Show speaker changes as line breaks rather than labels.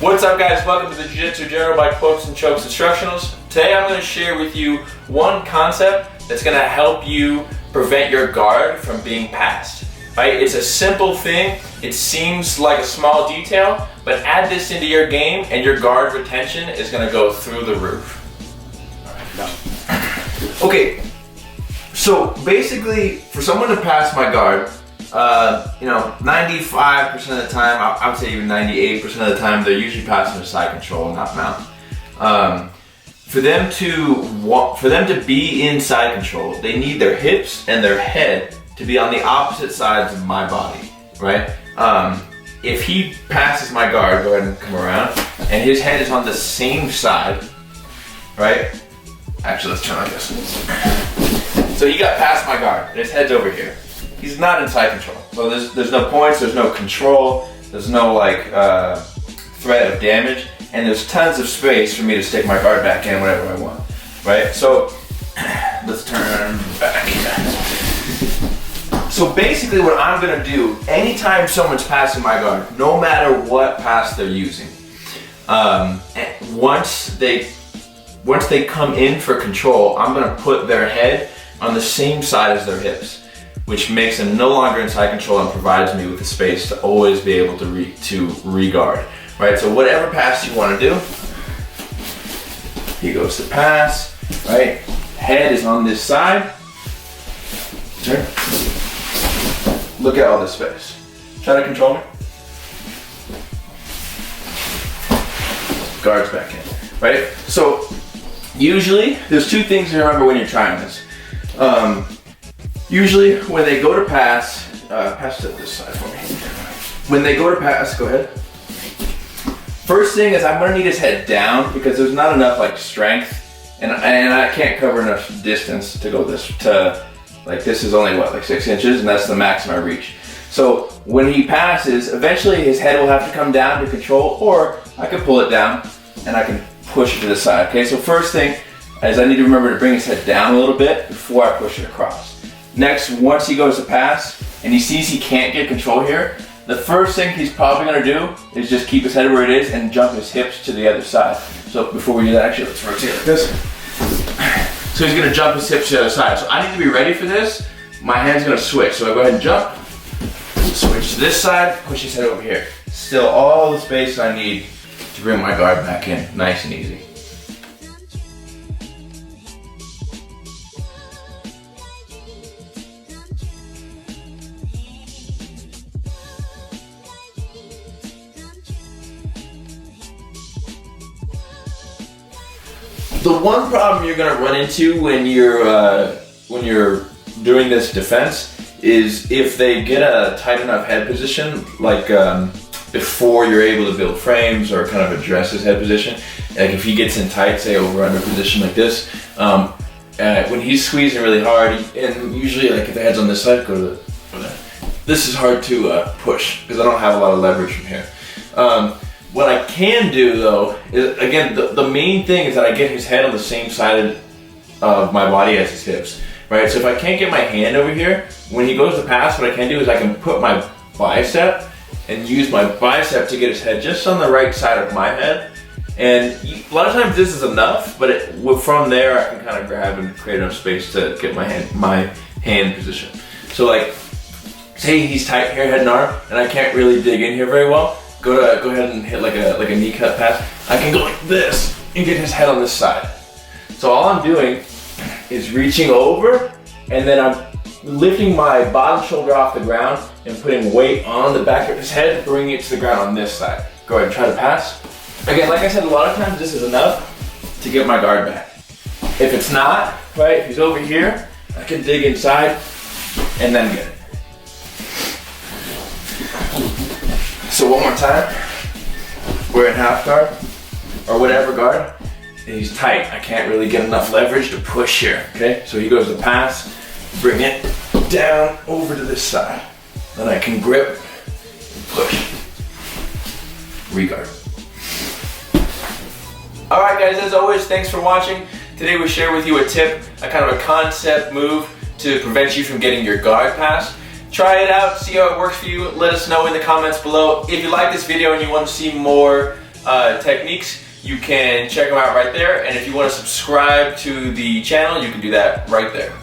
What's up, guys? Welcome to the Jiu Jitsu Journal by Quotes and Chokes Instructionals. Today I'm going to share with you one concept that's going to help you prevent your guard from being passed. Right? It's a simple thing. It seems like a small detail, but add this into your game and your guard retention is going to go through the roof. Okay, so basically for someone to pass my guard, 95% of the time, I would say even 98% of the time, they're usually passing a side control, not mount. For them to be in side control, they need their hips and their head to be on the opposite sides of my body, right? If he passes my guard, go ahead and come around, and his head is on the same side, right? Actually, let's turn like this. So he got past my guard, and his head's over here. He's not in side control. So there's no points, there's no control, there's no threat of damage, and there's tons of space for me to stick my guard back in whenever I want, right? So let's turn back here. So basically what I'm gonna do, anytime someone's passing my guard, no matter what pass they're using, once they come in for control, I'm gonna put their head on the same side as their hips, which makes them no longer in side control and provides me with the space to always be able to re-guard, right? So whatever pass you want to do, he goes to pass, right? Head is on this side. Turn. Look at all this space. Try to control me. Guards back in, right? So usually, there's two things to remember when you're trying this. Usually when they go to pass to this side for me. When they go to pass, go ahead. First thing is I'm gonna need his head down because there's not enough strength and I can't cover enough distance to go this is only 6 inches, and that's the max my reach. So when he passes, eventually his head will have to come down to control, or I can pull it down and I can push it to the side. Okay, so first thing is I need to remember to bring his head down a little bit before I push it across. Next, once he goes to pass and he sees he can't get control here, the first thing he's probably gonna do is just keep his head where it is and jump his hips to the other side. So before we do that, actually, let's rotate like this. So he's gonna jump his hips to the other side. So I need to be ready for this. My hand's gonna switch. So I go ahead and jump, switch to this side, push his head over here. Still all the space I need to bring my guard back in, nice and easy. The one problem you're gonna run into when you're doing this defense is if they get a tight enough head position, before you're able to build frames or kind of address his head position. Like if he gets in tight, say over under position like this, when he's squeezing really hard, and usually if the head's on this side, go to that. This is hard to push because I don't have a lot of leverage from here. What I can do though, is again, the main thing is that I get his head on the same side of my body as his hips, right? So if I can't get my hand over here, when he goes to pass, what I can do is I can put my bicep and use my bicep to get his head just on the right side of my head. And a lot of times this is enough, but from there I can kind of grab and create enough space to get my hand position. So say he's tight here, head and arm, and I can't really dig in here very well, go ahead and hit like a knee cut pass. I can go like this and get his head on this side. So all I'm doing is reaching over, and then I'm lifting my bottom shoulder off the ground and putting weight on the back of his head, bringing it to the ground on this side. Go ahead and try to pass. Again, like I said, a lot of times this is enough to get my guard back. If it's not, right, if he's over here, I can dig inside and then get it. So one more time, we're in half guard, or whatever guard, and he's tight. I can't really get enough leverage to push here, okay? So he goes to pass, bring it down over to this side. Then I can grip and push, re-guard. All right guys, as always, thanks for watching. Today we share with you a tip, a kind of a concept move to prevent you from getting your guard passed. Try it out, see how it works for you. Let us know in the comments below. If you like this video and you want to see more techniques, you can check them out right there. And if you want to subscribe to the channel, you can do that right there.